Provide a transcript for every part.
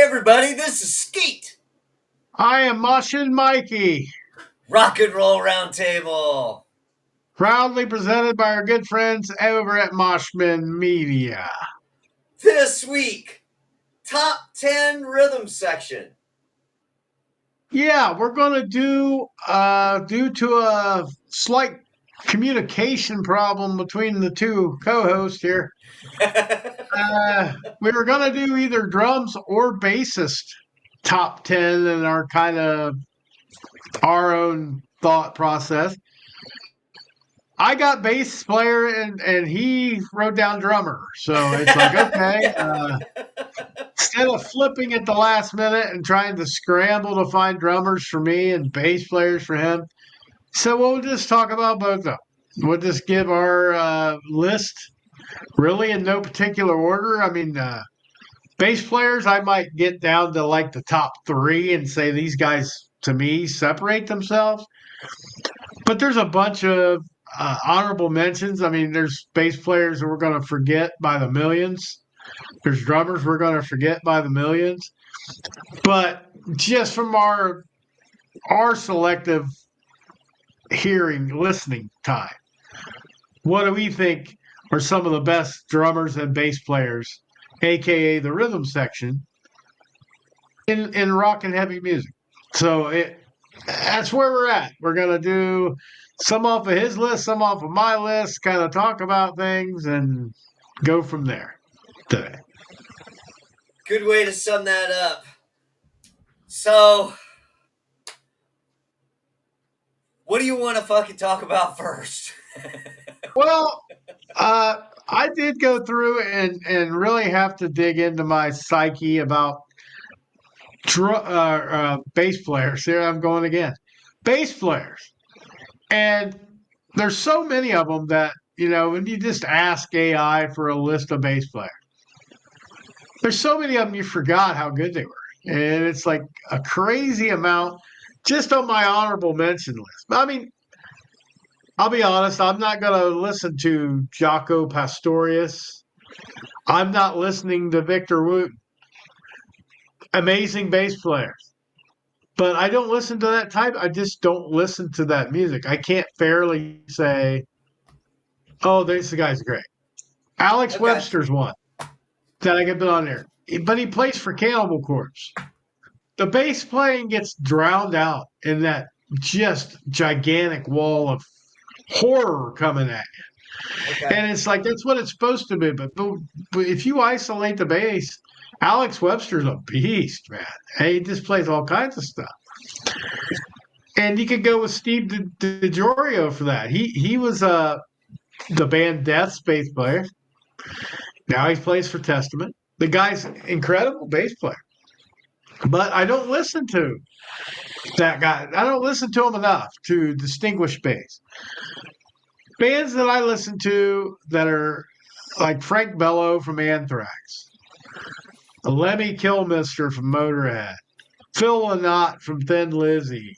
everybody, this is Skeet. I am Moshin Mikey, Rock and Roll Roundtable. proudly presented by our good friends over at Moshman Media. This week, top 10 rhythm section. Yeah, we're going to do, due to a slight communication problem between the two co-hosts here, we were going to do either drums or bassist top 10 in our kind of our own thought process. I got bass player and he wrote down drummer. So it's like, okay, instead of flipping at the last minute and trying to scramble to find drummers for me and bass players for him. So we'll just talk about both of them. We'll just give our list really in no particular order. I mean, bass players, I might get down to like the top three and say these guys, to me, separate themselves. But there's a bunch of honorable mentions. I mean, there's bass players that we're going to forget by the millions. There's drummers we're going to forget by the millions. But just from our selective listening time, what do we think are some of the best drummers and bass players, aka the rhythm section, in rock and heavy music? So that's where we're at. We're gonna do some off of his list, some off of my list, kind of talk about things and go from there today. Good way to sum that up. So, what do you want to fucking talk about first? Well, I did go through and really have to dig into my psyche about bass players. Here I'm going again. Bass players. And there's so many of them that, when you just ask AI for a list of bass players, there's so many of them you forgot how good they were. And it's like a crazy amount just on my honorable mention list. I mean, I'll be honest, I'm not going to listen to Jaco Pastorius. I'm not listening to Victor Wooten. Amazing bass players. But I don't listen to that type. I just don't listen to that music. I can't fairly say, oh, this guy's great. Alex Webster's one that I could put on there. But he plays for Cannibal Corpse. The bass playing gets drowned out in that just gigantic wall of horror coming at you. Okay. And it's like, that's what it's supposed to be. But if you isolate the bass, Alex Webster's a beast, man. He just plays all kinds of stuff. And you could go with Steve DiGiorio for that. He was the band Death's bass player. Now he plays for Testament. The guy's incredible bass player. But I don't listen to that guy. I don't listen to him enough to distinguish bass. Bands that I listen to that are like Frank Bello from Anthrax, Lemmy Kilmister from Motorhead, Phil Lynott from Thin Lizzy,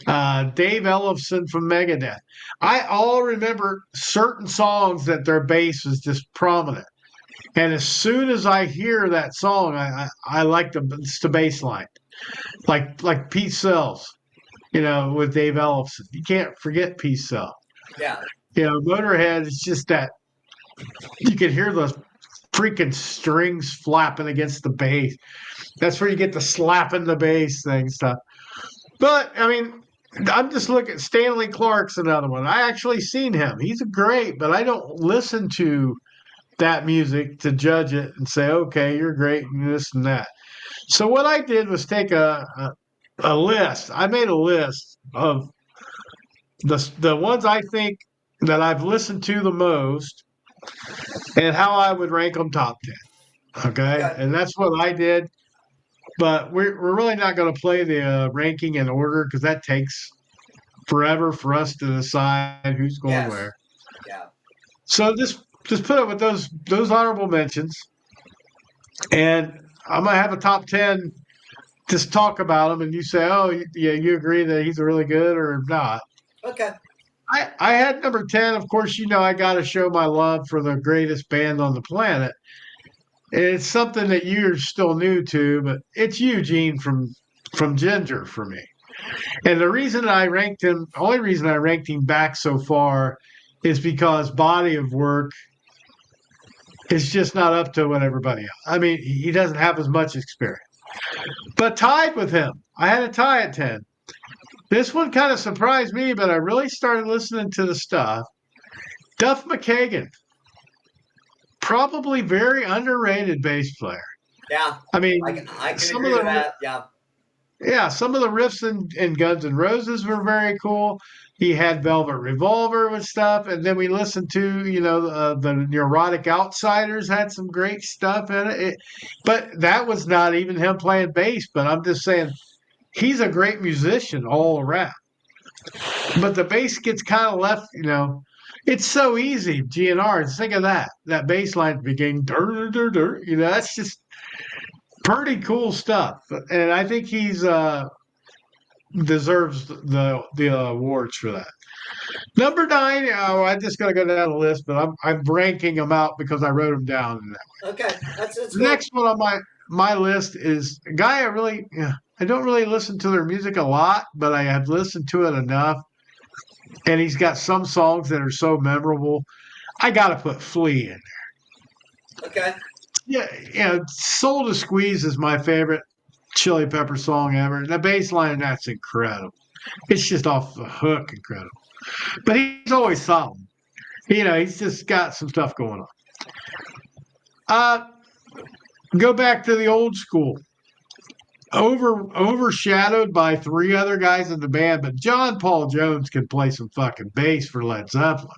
Dave Ellefson from Megadeth. I all remember certain songs that their bass was just prominent. And as soon as I hear that song, I like the bass line. Like Peace Sells, with Dave Ellefson. You can't forget Peace Sells. Yeah. Motorhead is just that you can hear the freaking strings flapping against the bass. That's where you get the slapping the bass thing stuff. But I mean, I'm just looking. Stanley Clark's another one. I actually seen him. He's great, but I don't listen to that music to judge it and say, okay, you're great and this and that. So what I did was take a list. I made a list of the ones I think that I've listened to the most and how I would rank them top 10. Okay. And that's what I did. But we're really not going to play the ranking in order because that takes forever for us to decide who's going where. Yeah. So just put it with those honorable mentions. And I'm going to have a top 10, just talk about them. And you say, oh, yeah, you agree that he's really good or not. Okay. I had number 10. Of course, I got to show my love for the greatest band on the planet. It's something that you're still new to, but it's Eugene from Ginger for me. And the reason I ranked him, only reason I ranked him back so far, is because body of work is just not up to what everybody else. I mean, he doesn't have as much experience. But tied with him, I had a tie at 10. This one kind of surprised me, but I really started listening to the stuff. Duff McKagan, probably very underrated bass player. Yeah, I mean, I can some of agree with the that. Yeah. some of the riffs in Guns N' Roses were very cool. He had Velvet Revolver with stuff, and then we listened to the Neurotic Outsiders had some great stuff in it. But that was not even him playing bass. But I'm just saying he's a great musician all around. But the bass gets kind of left. It's so easy. GNR. Think of that bass line beginning. Dur, dur, dur, that's just pretty cool stuff. And I think he's deserves the awards for that. Number 9, I'm just going to go down the list, but I'm ranking them out because I wrote them down. Okay, that's The cool. next one on my list is a guy I don't really listen to their music a lot, but I have listened to it enough, and he's got some songs that are so memorable. I got to put Flea in. Okay. Yeah, Soul to Squeeze is my favorite Chili Pepper song ever. The bass line, that's incredible. It's just off the hook incredible. But he's always solid. He's just got some stuff going on. Uh, go back to the old school. Overshadowed by 3 other guys in the band, but John Paul Jones can play some fucking bass for Led Zeppelin.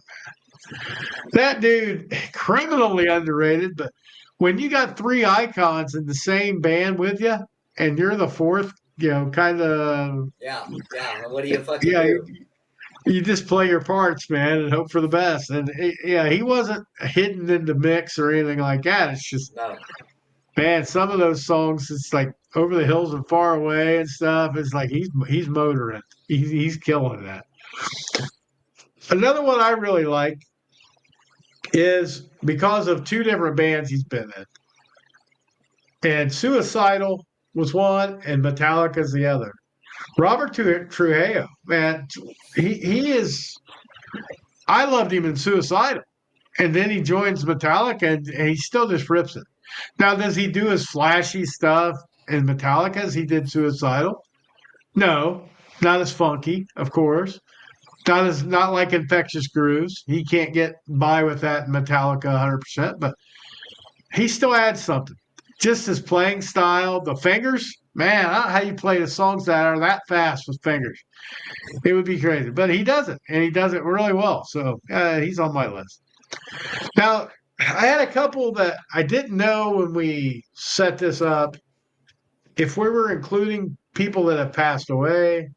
That dude, criminally underrated, but when you got 3 icons in the same band with you, and you're the fourth, kind of, Yeah, yeah. What do you fucking yeah, do? you just play your parts, man, and hope for the best. And he wasn't hidden in the mix or anything like that. It's just, No. man, some of those songs, it's like Over the Hills and Far Away and stuff. It's like he's motoring. He's killing that. Another one I really like is because of 2 different bands he's been in, and Suicidal was one, and Metallica's the other. Robert Trujillo, man, he is. I loved him in Suicidal. And then he joins Metallica, and he still just rips it. Now, does he do his flashy stuff in Metallica as he did Suicidal? No, not as funky, of course. Not like Infectious Grooves. He can't get by with that in Metallica 100%, but he still adds something. Just his playing style, the fingers, man, I don't know how you play the songs that are that fast with fingers. It would be crazy, but he does it, and he does it really well. So he's on my list. Now, I had a couple that I didn't know when we set this up if we were including people that have passed away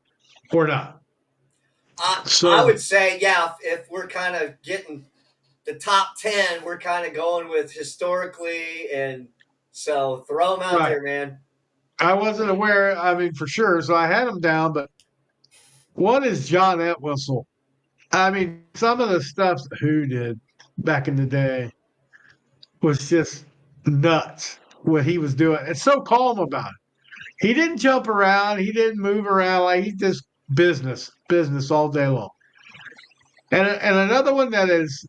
or not. I So, would say, yeah, if we're kind of getting the top 10, we're kind of going with historically. And so throw them out right. there, man. I wasn't aware, I mean, for sure. So I had them down, but one is John Entwistle. I mean, some of the stuff that Who did back in the day was just nuts what he was doing. It's so calm about it. He didn't jump around. He didn't move around. Like he just business all day long. And another one that has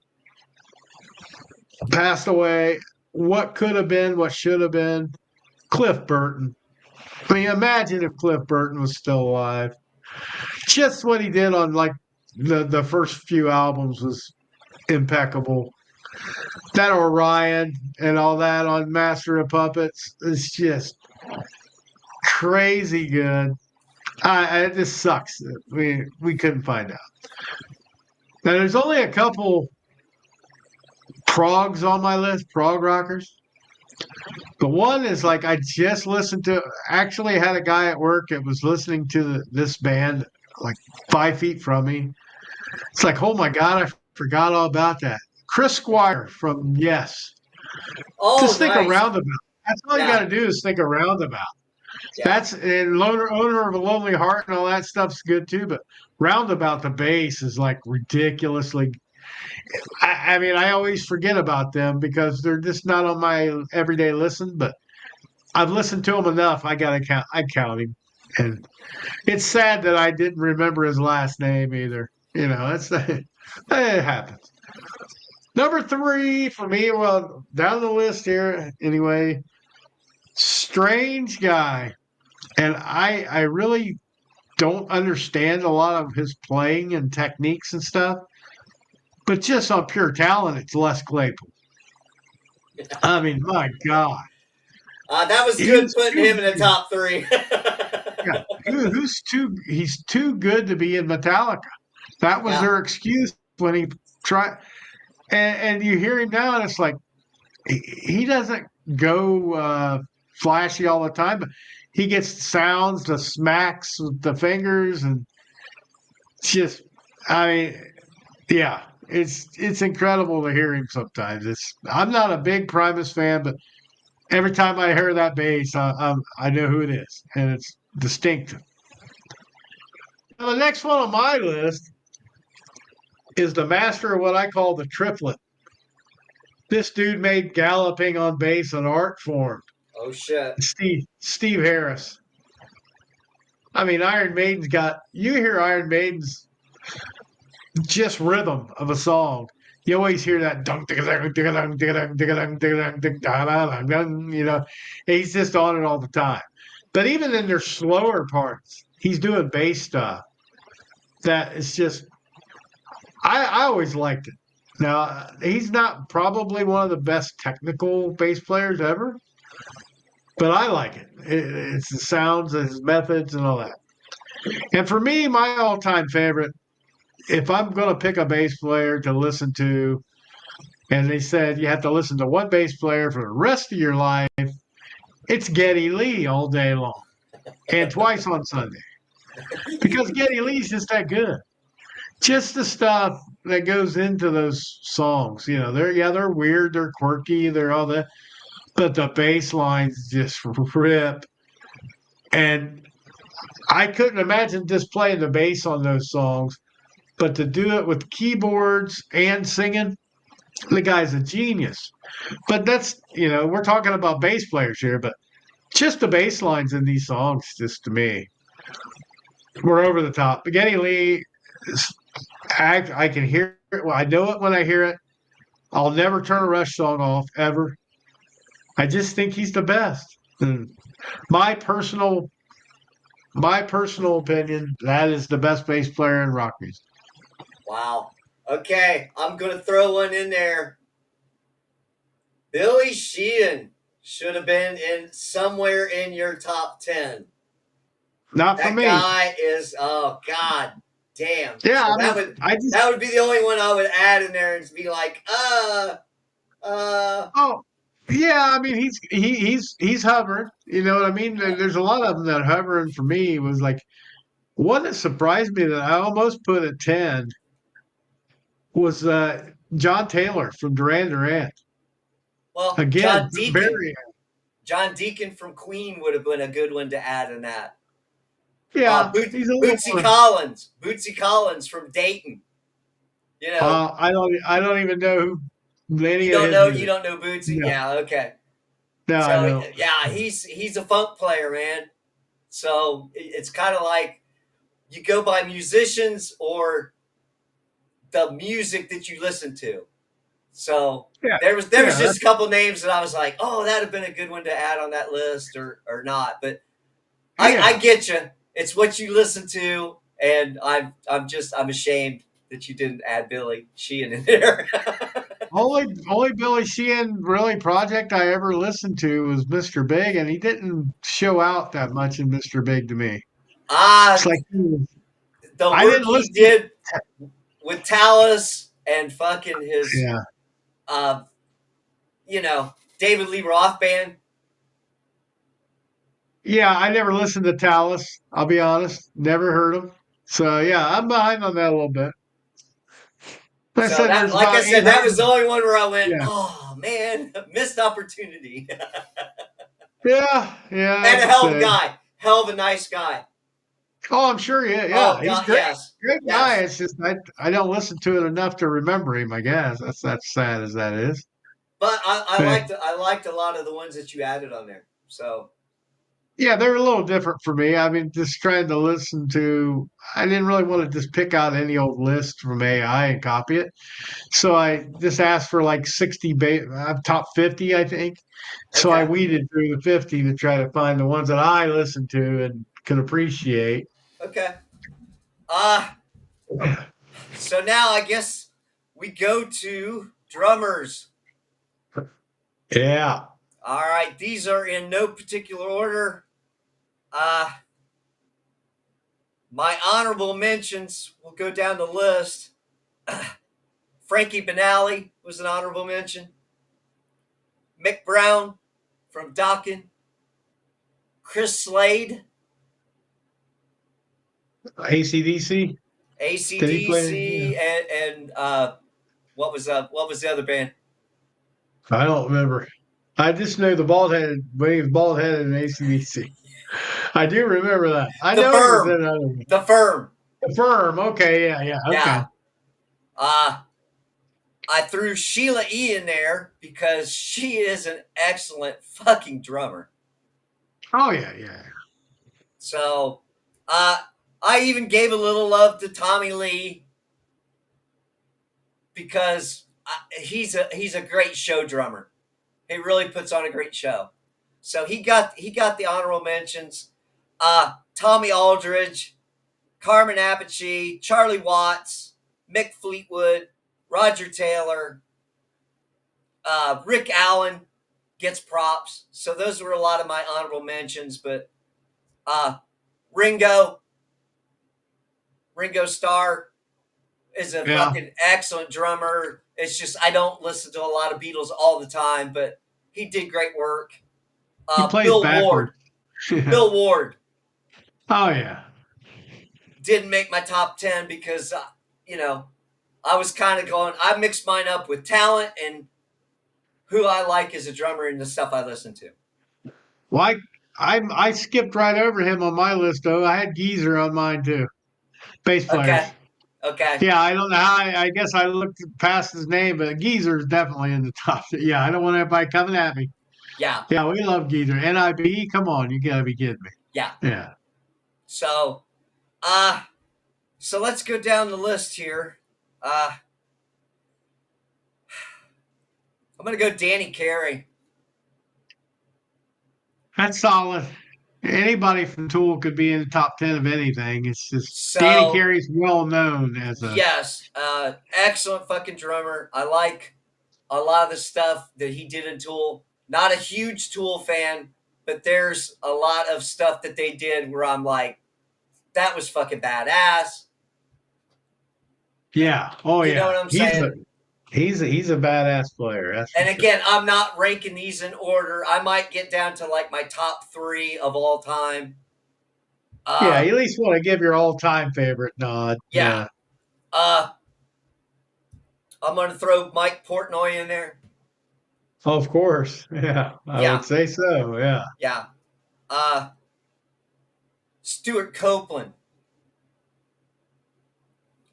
passed away. What could have been, what should have been. Cliff Burton. I mean, imagine if Cliff Burton was still alive. Just what he did on like the first few albums was impeccable. That Orion and all that on Master of Puppets is just crazy good. It just sucks. We couldn't find out. Now there's only a couple progs on my list, prog rockers. The one is like I just listened to. Actually, had a guy at work that was listening to this band like 5 feet from me. It's like, oh my god, I forgot all about that. Chris Squire from Yes. Oh, Just think a nice. roundabout. That's all you got Yeah, to do is think a roundabout. yeah. That's and owner of a lonely heart and all that stuff's good too. But roundabout, the bass is like ridiculously. I mean, I always forget about them because they're just not on my everyday listen. But I've listened to him enough. I gotta count. I count him, and it's sad that I didn't remember his last name either. That's it happens. Number three for me, well, down the list here anyway. Strange guy, and I really don't understand a lot of his playing and techniques and stuff, but just on pure talent, it's Les Claypool. I mean, my God. That was good He's putting too him in the good. top three. Yeah. He's too good to be in Metallica. That was Yeah. their excuse when he tried. And you hear him now, and it's like he doesn't go flashy all the time, but he gets sounds, the smacks with the fingers, and just, I mean, yeah, it's incredible to hear him sometimes. I'm not a big Primus fan, but every time I hear that bass, I know who it is, and it's distinctive. Now, the next one on my list is the master of what I call the triplet. This dude made galloping on bass an art form. Oh shit. Steve Harris. I mean, Iron Maiden's got you hear Iron Maiden's just rhythm of a song. You always hear that dunk, he's just on it all the time. But even in their slower parts, he's doing bass stuff that is just I always liked it. Now he's not probably one of the best technical bass players ever, but I like it. It's the sounds, his methods, and all that. And for me, my all-time favorite, if I'm going to pick a bass player to listen to, and they said you have to listen to one bass player for the rest of your life, it's Geddy Lee all day long and twice on Sunday because Geddy Lee's just that good. Just the stuff that goes into those songs, they're weird, they're quirky, they're all that, but the bass lines just rip. And I couldn't imagine just playing the bass on those songs, but to do it with keyboards and singing, the guy's a genius. But that's, we're talking about bass players here, but just the bass lines in these songs, just to me, were over the top. But Geddy Lee, I can hear it. Well, I know it when I hear it. I'll never turn a Rush song off, ever. I just think he's the best. And my personal opinion, that is the best bass player in rock music. Wow. Okay, I'm gonna throw one in there. Billy Sheehan should have been in somewhere in your top 10. Not for That me. guy is, oh god damn. Yeah, So I mean, I just that would be the only one I would add in there and be like, oh yeah, I mean he's hovering. You know what I mean? There's a lot of them that hovering for me was like one that surprised me that I almost put at 10 was John Taylor from Duran Duran. well, Again, very John Deacon from Queen would have been a good one to add in that. yeah, he's a little more. Bootsy Collins from Dayton. You know, I don't even know who any of his you music. don't know Bootsy. No, Yeah, okay. no, I So don't. yeah, he's a funk player, man. So it's kind of like you go by musicians or the music that you listen to. So Yeah, there was yeah, just a couple names that I was like, oh, that'd have been a good one to add on that list or not. But I yeah. get you. It's what you listen to, and I'm ashamed that you didn't add Billy Sheehan in there. Only Billy Sheehan really project I ever listened to was Mr. Big, and he didn't show out that much in Mr. Big to me. It's Ah, like the I work didn't he listen. did with Talus and fucking his, Yeah, uh, David Lee Roth band. yeah. I never listened to Talus. I'll be honest, never heard him. So yeah, I'm behind on that a little bit. I So said that, there's like I about said, that was 800. the only one where I went, Yeah, oh man, missed opportunity. yeah, yeah. And I a could hell of a say. guy, hell of a nice guy. Oh, I'm sure. Yeah, Oh yeah. He's God, great. yes, Great guy. yes. It's just I don't listen to it enough to remember him. I guess that's sad as that is. But But I liked a lot of the ones that you added on there. So yeah, they're a little different for me. I mean, just trying to listen to. I didn't really want to just pick out any old list from AI and copy it. So I just asked for like 60 top 50, I think. So I okay, weeded through the 50 to try to find the ones that I listen to and can appreciate. okay. Uh so now I guess we go to drummers. Yeah. All right, these are in no particular order. Uh my honorable mentions will go down the list. Frankie Benali was an honorable mention. Mick Brown from Dokken. Chris Slade, ACDC. Did he play? Yeah. ACDC, and what was the other band? I don't remember. I just know the bald headed when he was bald headed in ACDC. I do remember that. I The know he was in Firm. another one. The Firm. The Firm. Okay. Yeah. Yeah. Okay. Yeah. Uh I threw Sheila E in there because she is an excellent fucking drummer. Oh yeah. Yeah. So, uh, I even gave a little love to Tommy Lee because he's a great show drummer. He really puts on a great show. So he got the honorable mentions. Tommy Aldridge, Carmen Appice, Charlie Watts, Mick Fleetwood, Roger Taylor, Rick Allen gets props. So those were a lot of my honorable mentions. But uh, Ringo, Ringo Starr is a Yeah. fucking excellent drummer. It's just I don't listen to a lot of Beatles all the time, but he did great work. He plays Bill Ward, backwards. Yeah. Bill Ward Oh yeah. didn't make my top 10 because you know I was kind of going. I mixed mine up with talent and who I like as a drummer and the stuff I listen to. Well, I skipped right over him on my list though. I had Geezer on mine too. Bass players. Okay, okay, Yeah, I don't know how. I guess I looked past his name, but Geezer is definitely in the top. Yeah, I don't want everybody coming at me. yeah, Yeah, we love Geezer. NIB, come on, you gotta be kidding me. yeah. Yeah. So, uh, so let's go down the list here. Uh, I'm gonna go Danny Carey. That's solid. Anybody from Tool could be in the top 10 of anything. It's just Danny So Carey's well known as a. yes, excellent fucking drummer. I like a lot of the stuff that he did in Tool. Not a huge Tool fan, but there's a lot of stuff that they did where I'm like, that was fucking badass. Yeah. Oh You know yeah. what I'm saying? He's a badass player. That's for And sure. again, I'm not ranking these in order. I might get down to like my top three of all time. Yeah, you Uh, at least want to give your all time favorite nod. yeah. Yeah. Uh, I'm going to throw Mike Portnoy in there. Of course. Yeah. I would Yeah. say so. Yeah. Yeah. Uh, Stuart Copeland.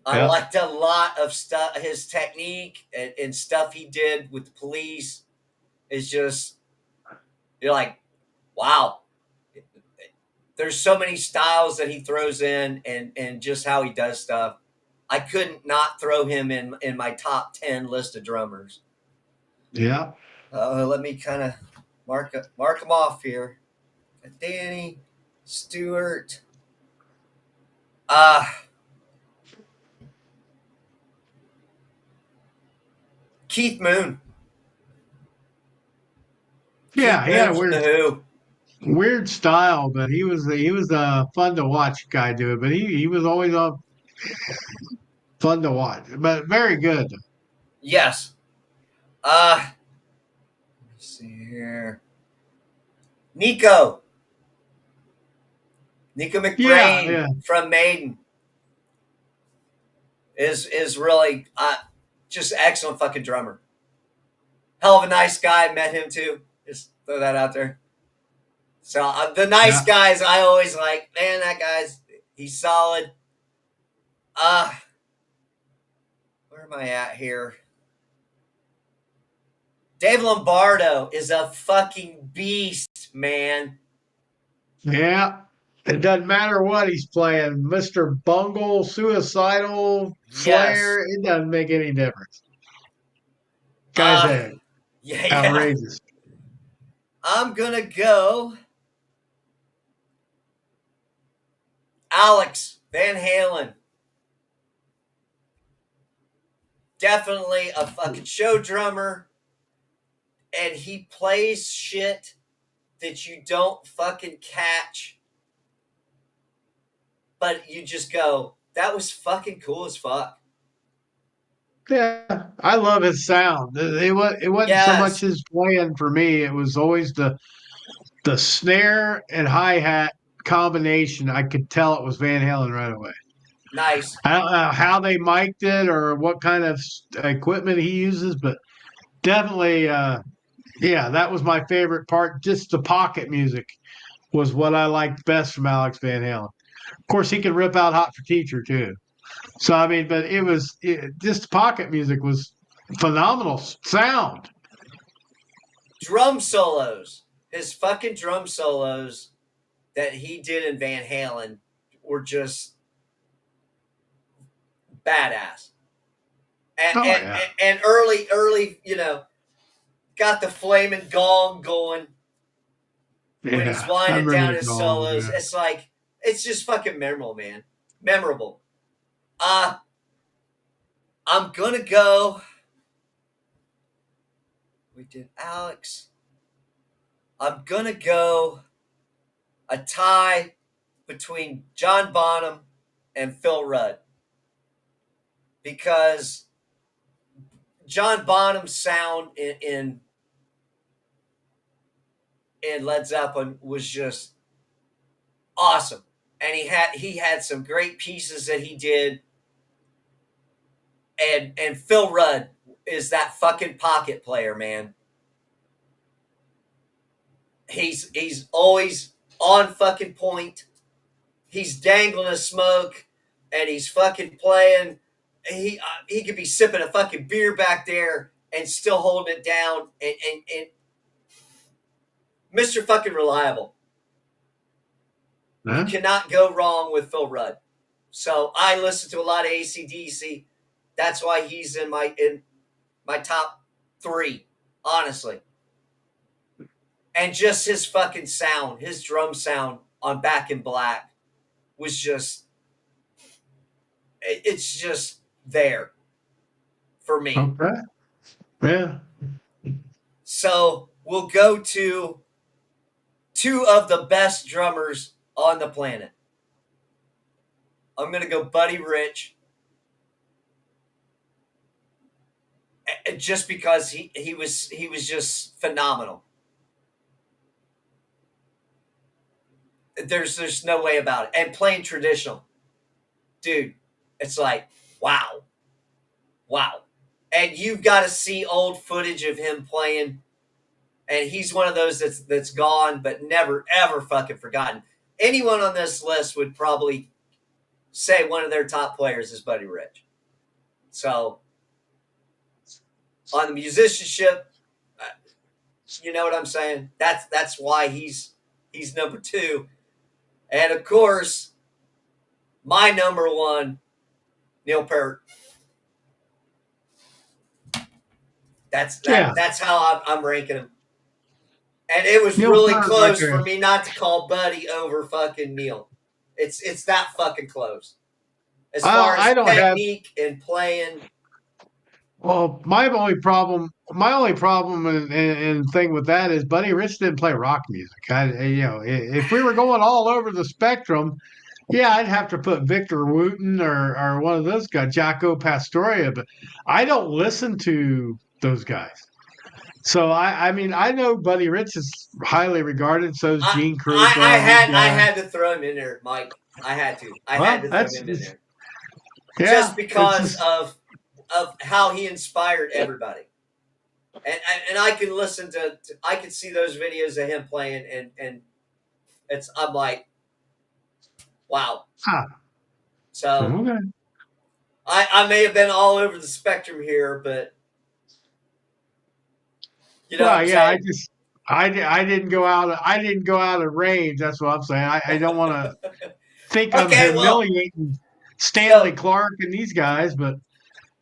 I Yeah. liked a lot of stuff, his technique and stuff he did with the police is just, you're like, wow. There's so many styles that he throws in and just how he does stuff. I couldn't not throw him in my top 10 list of drummers. Yeah. Let me kind of mark them off here. Danny, Stewart, uh, Keith Moon. Keith Yeah. He had Moon a from The weird Who. weird style, but he was fun to watch guy do it. But he was always fun to watch, but very good. Yes. Let's see here. Nico. Nico Yeah, McBrain yeah, from Maiden is really just excellent fucking drummer. Hell of a nice guy. Met him too. Just throw that out there. So the nice yeah, guys, I always like. Man, that guy's He's solid. Where am I at here? Dave Lombardo is a fucking beast, man. Yeah. It doesn't matter what he's playing, Mr. Bungle, Suicidal, Yes. Slayer, it doesn't make any difference. Guy's Uh, a yeah. outrageous. I'm gonna go Alex Van Halen. Definitely a fucking show drummer, and he plays shit that you don't fucking catch, but you just go, that was fucking cool as fuck. Yeah, I love his sound. It wasn't so much Yes. his playing for me. It was always the snare and hi hat combination. I could tell it was Van Halen right away. Nice. I don't know how they mic'd it or what kind of equipment he uses, but definitely, yeah, that was my favorite part. Just the pocket music was what I liked best from Alex Van Halen. Of course, he could rip out "Hot for Teacher" too. So I mean, but just pocket music was phenomenal sound. Drum solos. His fucking drum solos that he did in Van Halen were just badass. And, Oh and, yeah, and early, got the flaming gong going when he's yeah. I winding remember down the his gong. solos. Yeah. It's like, it's just fucking memorable, man. Memorable. Uh, I'm gonna go. We did Alex. I'm gonna go a tie between John Bonham and Phil Rudd because John Bonham's sound in Led Zeppelin was just awesome, and he had some great pieces that he did, and Phil Rudd is that fucking pocket player, man. He's always on fucking point. He's dangling a smoke, and he's fucking playing. He could be sipping a fucking beer back there and still holding it down, and Mr. fucking reliable. You Huh? cannot go wrong with Phil Rudd. So I listen to a lot of AC/DC. That's why he's in my top three, honestly. And just his fucking sound, his drum sound on Back in Black was just, it's just there for me. Okay. Yeah. So we'll go to two of the best drummers on the planet. I'm going to go Buddy Rich, just because he was just phenomenal. There's no way about it. And playing traditional, dude, it's like, wow, wow. And you've got to see old footage of him playing, and he's one of those that's gone but never ever fucking forgotten. Anyone on this list would probably say one of their top players is Buddy Rich. So on the musicianship, uh, you know what I'm saying? That's why he's number two. And of course, my number one, Neil Peart. Yeah. That's how I'm ranking him. And it was Neil really Peart right close for there. me not to call Buddy over fucking Neil. It's that fucking close. As far I as don't have. technique and playing, Well, my only problem and thing with that is Buddy Rich didn't play rock music. If we were going all over the spectrum, yeah, I'd have to put Victor Wooten or one of those guys, Jaco Pastoria, but I don't listen to those guys. So I mean I know Buddy Rich is highly regarded. So is I Gene I, Krupa, I all these had I guys. had to throw him in there, Mike. I had to. I had Well, to throw that's him in there just yeah. It's because just of how he inspired everybody. And I can listen I can see those videos of him playing, and I'm like, Wow. Ah, So okay. I may have been all over the spectrum here, but you know what Well, I'm yeah, saying. I didn't go out. I didn't go out of range. That's what I'm saying. I don't want to think I'm Okay, well, humiliating Stanley so Clark and these guys, but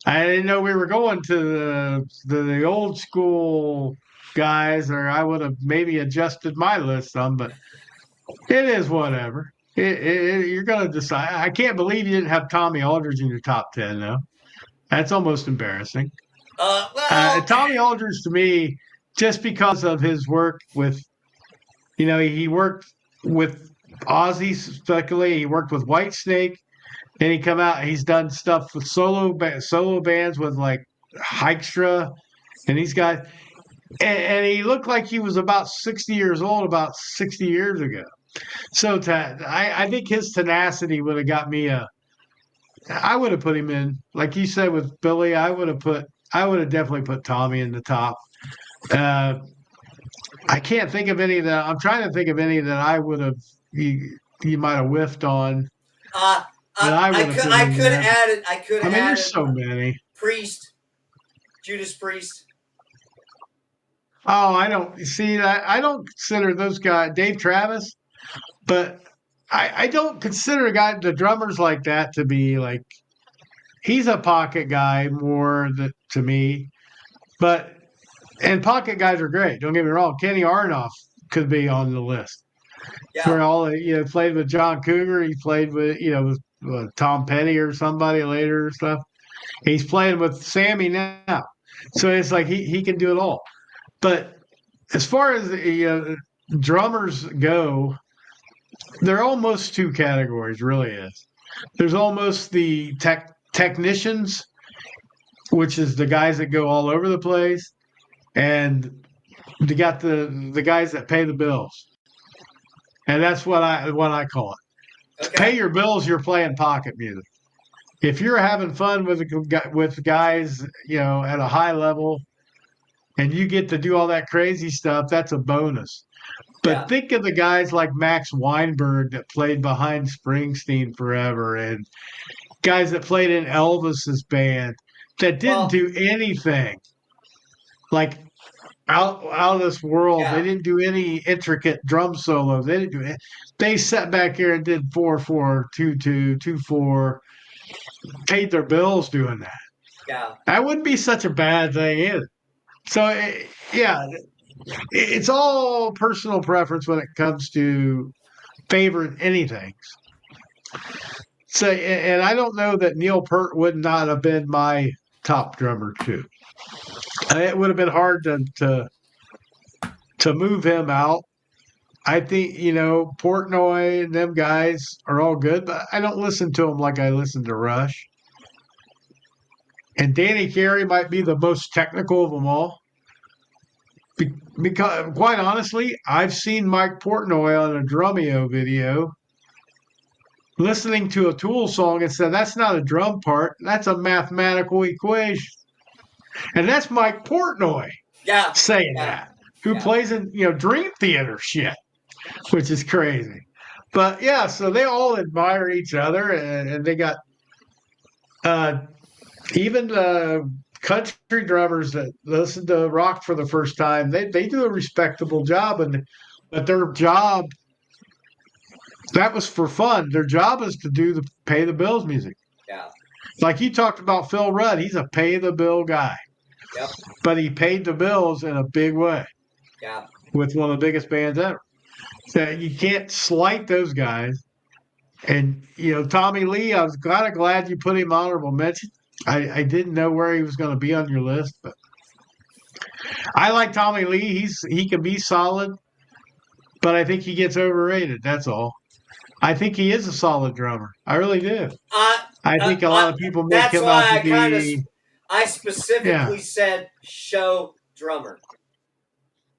I didn't know we were going to the old school guys, or I would have maybe adjusted my list some. But it is whatever. You're going to decide. I can't believe you didn't have Tommy Aldridge in your top 10, though. That's almost embarrassing. well, Tommy Aldridge, to me, just because of his work with, he worked with Ozzy, especially. He worked with Whitesnake. Then he come out. He's done stuff with solo bands with like Hykestra and these guys. And he looked like he was about 60 years old about 60 years ago. So I think his tenacity would have got me a. I would have put him in, like you said with Billy. I would have definitely put Tommy in the top. Uh, I can't think of any that I'm trying to think of any that I would have you might have whiffed on that I would have put I in could there. add it. I could I mean, add there's it. so many. Priest, Judas Priest. Oh, I don't see that. I don't consider those guys Dave Travis, but I don't consider the drummers like that to be like he's a pocket guy more to me. But and pocket guys are great. Don't get me wrong. Kenny Aronoff could be on the list Yeah, for all played with John Cougar. He played with with Tom Petty or somebody later or stuff. He's playing with Sammy now, so it's like he can do it all. But as far as drummers go, there are almost two categories. Really, is there's almost the technicians, which is the guys that go all over the place, and you got the guys that pay the bills, and that's what I call it. To okay. pay your bills, you're playing pocket music. If you're having fun with guys, at a high level, and you get to do all that crazy stuff, that's a bonus. Yeah. But think of the guys like Max Weinberg that played behind Springsteen forever, and guys that played in Elvis's band that didn't Well, do anything like out of this world. They yeah. didn't do any intricate drum solos. They didn't do it. They sat back here and did 4/4, 2/2, 2/4, paid their bills doing that. Yeah. That wouldn't be such a bad thing either. So yeah, it's all personal preference when it comes to favorite anything. So, and I don't know that Neil Peart would not have been my top drummer too. It would have been hard to move him out. I think Portnoy and them guys are all good, but I don't listen to them like I listen to Rush. And Danny Carey might be the most technical of them all. Because quite honestly, I've seen Mike Portnoy on a Drumeo video listening to a Tool song and said, that's not a drum part, that's a mathematical equation. And that's Mike Portnoy Yeah. saying Yeah. that, who Yeah. plays in Dream Theater shit, which is crazy. But yeah, so they all admire each other, and they got uh, even country drummers that listen to rock for the first time. They do a respectable job, but their job that was for fun. Their job is to do the pay the bills music. Yeah. Like you talked about Phil Rudd, he's a pay the bill guy, Yep. but he paid the bills in a big way Yeah. with one of the biggest bands ever. So you can't slight those guys. And Tommy Lee, I was kind of glad you put him honorable mention. I didn't know where he was going to be on your list, but I like Tommy Lee. He can be solid, but I think he gets overrated. That's all. I think he is a solid drummer. I really do. I, I think a lot I, of people make that's him out why to I kind of, be I yeah. specifically said show drummer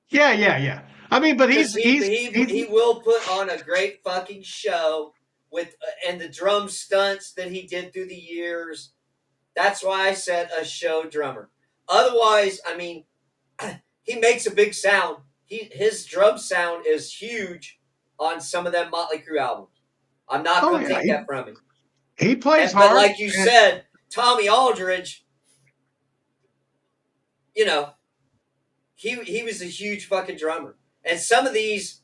Yeah. I mean, but because he's he's he's he will put on a great fucking show with and the drum stunts that he did through the years. That's why I said a show drummer. Otherwise, I mean, he makes a big sound. His drum sound is huge on some of them Motley Crue albums. I'm not Oh going to yeah, take that from him. he plays But hard. like you said, Tommy Aldridge, you know, he was a huge fucking drummer. And some of these,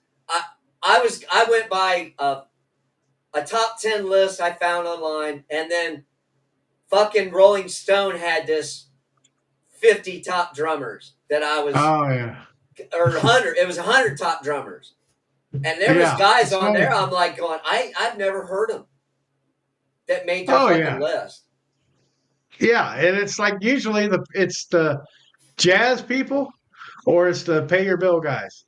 I went by a top 10 list I found online, and then fucking Rolling Stone had this 50 top drummers that I was, Oh yeah, or 100. It was 100 top drummers, and there was yeah. guys It's on funny. there. I'm like going, I've never heard them that made their Oh fucking yeah, list. yeah. And it's like usually it's the jazz people or it's the pay your bill guys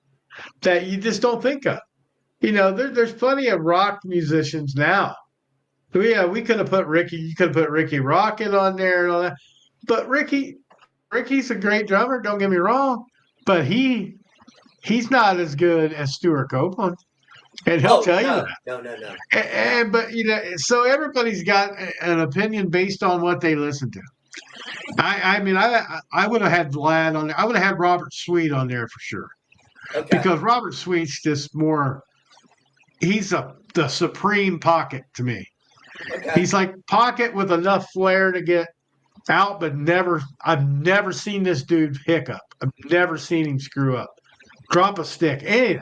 that you just don't think of. There's plenty of rock musicians now. Yeah, we could have put Ricky. You could have put Ricky Rocket on there and all that. But Ricky's a great drummer. Don't get me wrong, but he's not as good as Stuart Copeland, and he'll Oh tell you that. no, no, no, no, no. But so everybody's got an opinion based on what they listen to. I mean, I would have had Vlad on there. I would have had Robert Sweet on there for sure Okay, because Robert Sweet's just more. He's the supreme pocket to me. okay. He's like pocket with enough flair to get out, but never. I've never seen this dude hiccup. I've never seen him screw up, drop a stick, anything.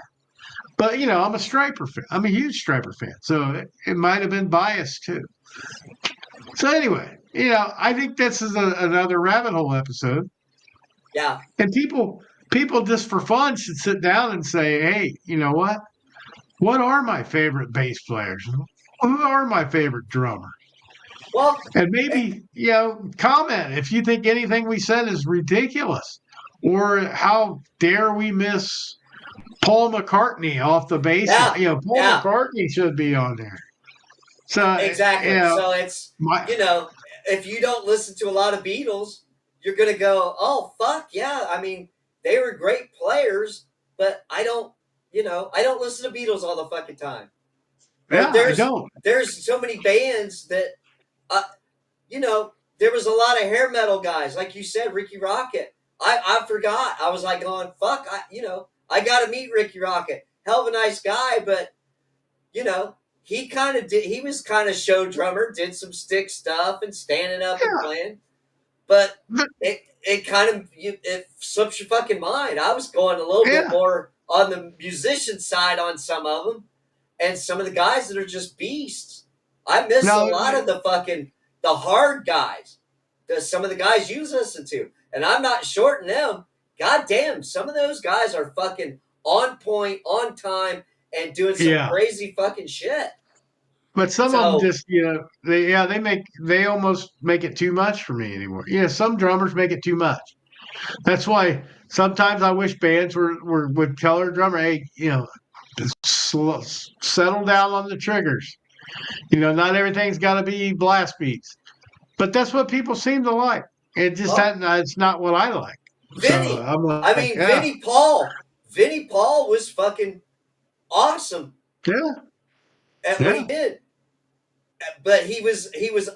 But I'm a Striper fan. I'm a huge Striper fan, so it might have been biased too. So anyway, I think this is another rabbit hole episode, Yeah. and people just for fun should sit down and say, hey, you know what? What are my favorite bass players? Who are my favorite drummers? Well, And eh, maybe, comment if you think anything we said is ridiculous or how dare we miss Paul McCartney off the bass line. yeah, Paul yeah. McCartney should be on there. So, Exactly. So it's, my, if you don't listen to a lot of Beatles, you're gonna go, oh fuck yeah. I mean, they were great players, but I don't listen to Beatles all the fucking time. Or yeah, I don't. there's so many bands that, uh, there was a lot of hair metal guys, like you said, Ricky Rocket. I forgot. I was like going, fuck. I got to meet Ricky Rocket. Hell of a nice guy, but you know, he kind of did. He was kind of show drummer, did some stick stuff and standing up and Yeah. playing. But But, it kind of it slips your fucking mind. I was going a little bit yeah. more on the musician side on some of them, and some of the guys that are just beasts. I miss a No, lot of the hard guys, some of the guys you listen to, and I'm not shorting them. God damn, some of those guys are fucking on point, on time, and doing some yeah. crazy fucking shit. But some of them So, just, they almost make it too much for me anymore. Some drummers make it too much. That's why sometimes I wish bands would tell their drummer, hey, settle down on the triggers. Not everything's got to be blast beats. But that's what people seem to like. It just well, hadn't. It's not what I like. So Vinny. I'm I like, mean, yeah, Vinny Paul was fucking awesome yeah, at what he yeah, did. But he was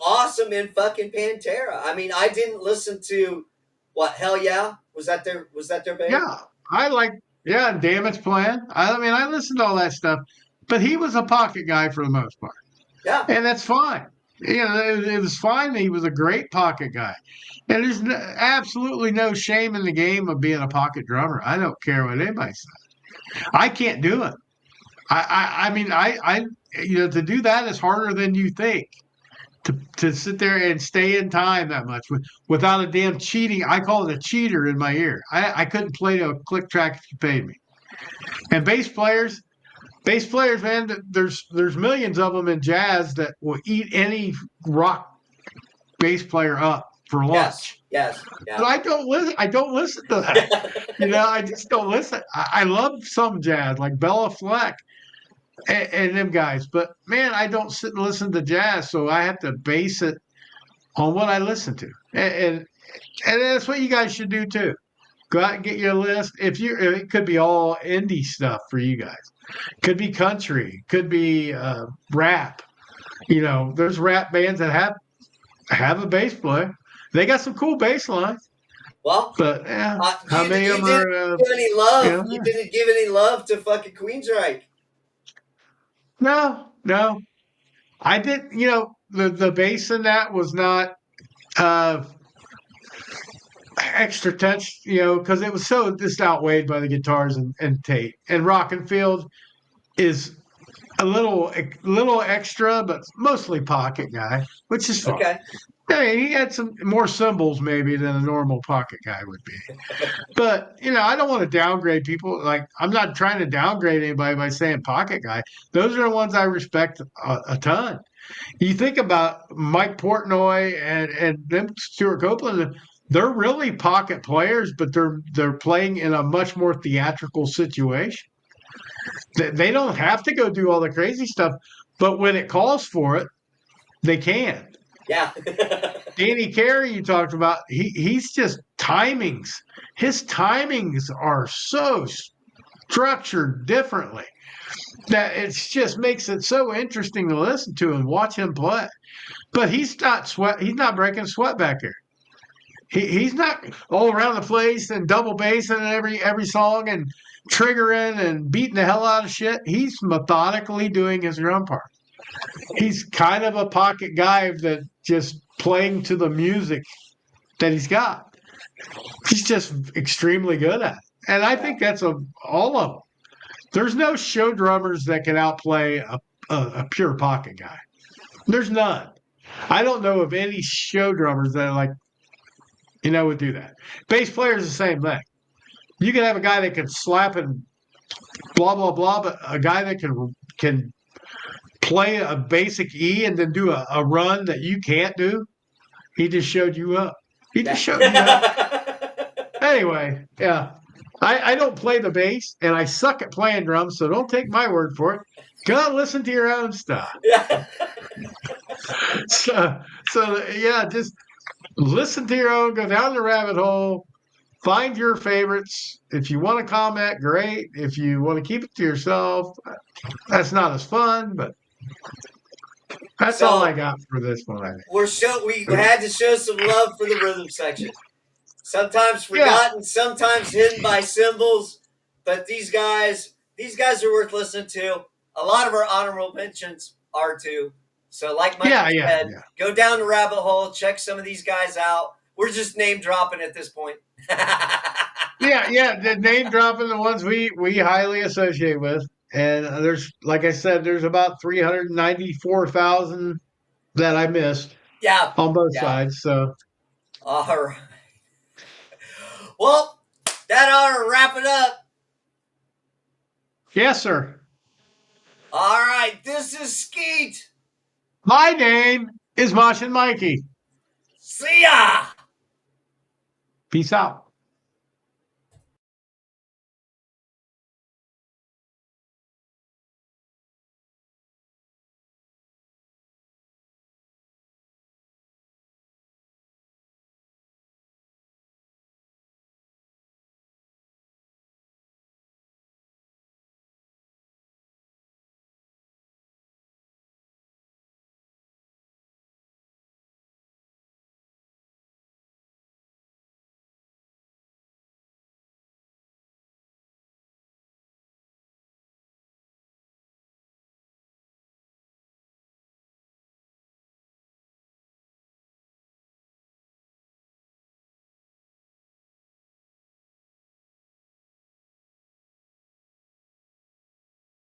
awesome in fucking Pantera. I mean, I didn't listen to what Hell Yeah, was that their band? yeah. I like, yeah, Damage Plan. I mean, I listened to all that stuff, but he was a pocket guy for the most part, Yeah. and that's fine. It was fine. He was a great pocket guy, and there's absolutely no shame in the game of being a pocket drummer. I don't care what anybody says. I can't do it. I mean, to do that is harder than you think. To sit there and stay in time that much without a damn cheating. I call it a cheater in my ear. I couldn't play to a click track if you paid me. And bass players, man, there's millions of them in jazz that will eat any rock bass player up for Yes. lunch. Yes. But Yeah. I don't listen. I don't listen to that. I just don't listen. I love some jazz like Bella Fleck and them guys. But man, I don't sit and listen to jazz, so I have to base it on what I listen to, and that's what you guys should do too. Go out and get your list. It could be all indie stuff for you guys. Could be country. Could be rap. There's rap bands that have a bass player. They got some cool bass lines, Well, but yeah, how you many of you them didn't are? give any love. Yeah, You didn't give any love to fucking Queensryche. no, no. I did, the bass in that was not uh, extra touch, because it was so just outweighed by the guitars and Tate. And Rockin' Field is a little extra, but mostly pocket guy, which is fine. Okay. I mean, he had some more cymbals maybe than a normal pocket guy would be. But, I don't want to downgrade people. Like, I'm not trying to downgrade anybody by saying pocket guy. Those are the ones I respect a ton. You think about Mike Portnoy and them Stuart Copeland, they're really pocket players, but they're playing in a much more theatrical situation. They don't have to go do all the crazy stuff, but when it calls for it, they can. Yeah. Danny Carey, you talked about, he's just timings. His timings are so structured differently that it just makes it so interesting to listen to and watch him play. But he's not sweat. He's not breaking sweat back here. He's not all around the place and double bassing every song and triggering and beating the hell out of shit. He's methodically doing his drum part. He's kind of a pocket guy that just playing to the music that he's got. He's just extremely good at it. And I think that's all of them. There's no show drummers that can outplay a pure pocket guy. There's none. I don't know of any show drummers that would do that. Bass players the same thing. You can have a guy that can slap and blah blah blah, but a guy that can play a basic E and then do a run that you can't do, he just showed you up. He just showed you up. Anyway, yeah. I don't play the bass and I suck at playing drums, so don't take my word for it. Go listen to your own stuff. Yeah. So yeah, just listen to your own, go down the rabbit hole, find your favorites. If you want to comment, great. If you want to keep it to yourself, that's not as fun, but that's all I got for this one, I think. We had to show some love for the rhythm section. Sometimes forgotten, sometimes hidden by symbols, but these guys are worth listening to. A lot of our honorable mentions are too. So, like Mike said, go down the rabbit hole, check some of these guys out. We're just name dropping at this point. Yeah, the name dropping the ones we highly associate with, and there's, like I said, there's about 394,000 that I missed. Yeah, on both sides. So, all right. Well, that ought to wrap it up. Yes, sir. All right, this is Skeet. My name is Mosh and Mikey. See ya. Peace out.